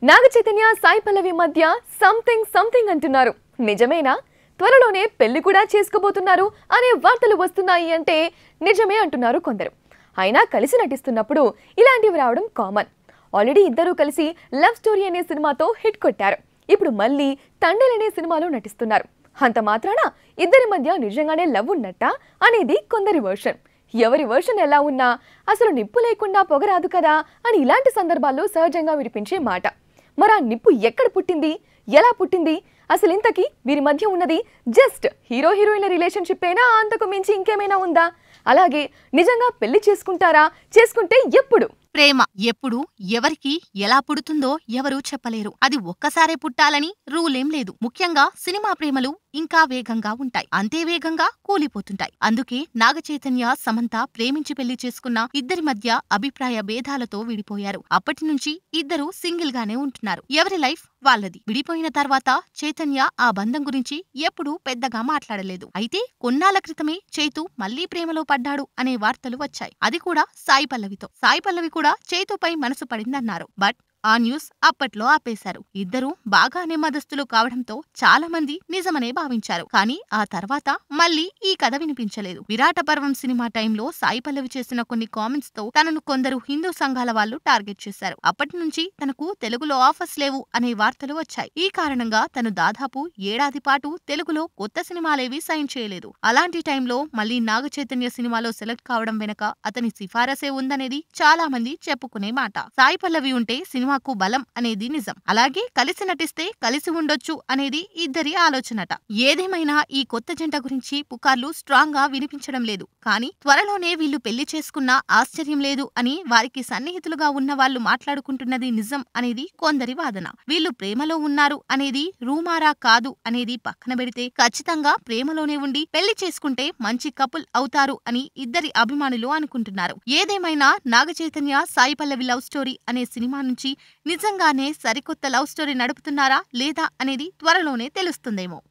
నాగ చైతన్య సాయి పల్లవి మధ్య సంథింగ్ అంటున్నారు. నిజమేనా? త్వరలోనే పెళ్లి కూడా చేసుకోబోతున్నారు అనే వార్తలు వస్తున్నాయి అంటే నిజమే అంటున్నారు కొందరు. అయినా కలిసి నటిస్తున్నప్పుడు ఇలాంటివి రావడం కామన్. ఆల్రెడీ ఇద్దరు కలిసి లవ్ స్టోరీ అనే సినిమాతో హిట్ కొట్టారు. ఇప్పుడు మళ్ళీ తండేల్ అనే సినిమాలో నటిస్తున్నారు. అంత మాత్రాన ఇద్దరి మధ్య నిజంగానే లవ్ ఉన్నట్టా అనేది కొందరి వర్షన్. ఎవరి వర్షన్ ఎలా ఉన్నా అసలు నిప్పు లేకుండా పొగరాదు కదా అని ఇలాంటి సందర్భాల్లో సహజంగా వినిపించే మాట. మరి ఆ నిప్పు ఎక్కడ పుట్టింది, ఎలా పుట్టింది, అసలు ఇంతకీ వీరి మధ్య ఉన్నది జస్ట్ హీరో హీరోయిన్ల రిలేషన్షిప్ ఏనా, అంతకు మించి ఇంకేమైనా ఉందా? అలాగే నిజంగా పెళ్లి చేసుకుంటారా? చేసుకుంటే ఎప్పుడు? ప్రేమ ఎప్పుడు ఎవరికి ఎలా పుడుతుందో ఎవరూ చెప్పలేరు. అది ఒక్కసారే పుట్టాలని రూలేం లేదు. ముఖ్యంగా సినిమా ప్రేమలు ఇంకా వేగంగా ఉంటాయి, అంతే వేగంగా కూలిపోతుంటాయి. అందుకే నాగ చైతన్య సమంత ప్రేమించి పెళ్లి చేసుకున్న ఇద్దరి మధ్య అభిప్రాయ భేదాలతో విడిపోయారు. అప్పటి నుంచి ఇద్దరు సింగిల్ గానే ఉంటున్నారు. ఎవరి లైఫ్ వాళ్ళది. విడిపోయిన తర్వాత చైతన్య ఆ బంధం గురించి ఎప్పుడూ పెద్దగా మాట్లాడలేదు. అయితే కొన్నాళ్ల క్రితమే చైతు మళ్లీ ప్రేమలో పడ్డాడు అనే వార్తలు వచ్చాయి. అది కూడా సాయి పల్లవితో. సాయి పల్లవి కూడా చైతుపై మనసు పడిందన్నారు. బట్ ఆ న్యూస్ అప్పట్లో ఆపేశారు. ఇద్దరూ బాగా నెమ్మదస్తులు కావడంతో చాలా మంది నిజమనే భావించారు. కానీ ఆ తర్వాత మళ్లీ ఈ కథ వినిపించలేదు. విరాట పర్వం సినిమా టైంలో సాయి పల్లవి చేసిన కొన్ని కామెంట్స్ తో తనను కొందరు హిందూ సంఘాల వాళ్ళు టార్గెట్ చేశారు. అప్పటి నుంచి తనకు తెలుగులో ఆఫర్స్ లేవు అనే వార్తలు వచ్చాయి. ఈ కారణంగా తను దాదాపు ఏడాది పాటు తెలుగులో కొత్త సినిమాలేవి సైన్ చేయలేదు. అలాంటి టైంలో మళ్లీ నాగ చైతన్య సినిమాలో సెలెక్ట్ కావడం వెనక అతని సిఫారసే ఉందనేది చాలా మంది చెప్పుకునే మాట. సాయి పల్లవి ఉంటే సినిమాకు బలం అనేది నిజం. అలాగే కలిసి నటిస్తే కలిసి ఉండొచ్చు అనేది ఇద్దరి ఆలోచనట. ఏదేమైనా ఈ కొత్త జంట గురించి పుకార్లు స్ట్రాంగ్ గా వినిపించడం లేదు. కానీ త్వరలోనే వీళ్లు పెళ్లి చేసుకున్నా ఆశ్చర్యం లేదు అని వారికి సన్నిహితులుగా ఉన్న వాళ్ళు మాట్లాడుకుంటున్నది నిజం అనేది కొందరి వాదన. వీళ్లు ప్రేమలో ఉన్నారు అనేది రూమారా కాదు అనేది పక్కన పెడితే ఖచ్చితంగా ప్రేమలోనే ఉండి పెళ్లి చేసుకుంటే మంచి కపుల్ అవుతారు అని ఇద్దరి అభిమానులు అనుకుంటున్నారు. ఏదేమైనా నాగ చైతన్య సాయి పల్లవి లవ్ స్టోరీ అనే సినిమా నుంచి నిజంగానే సరికొత్త లవ్ స్టోరీ నడుపుతున్నారా లేదా అనేది త్వరలోనే తెలుస్తుందేమో.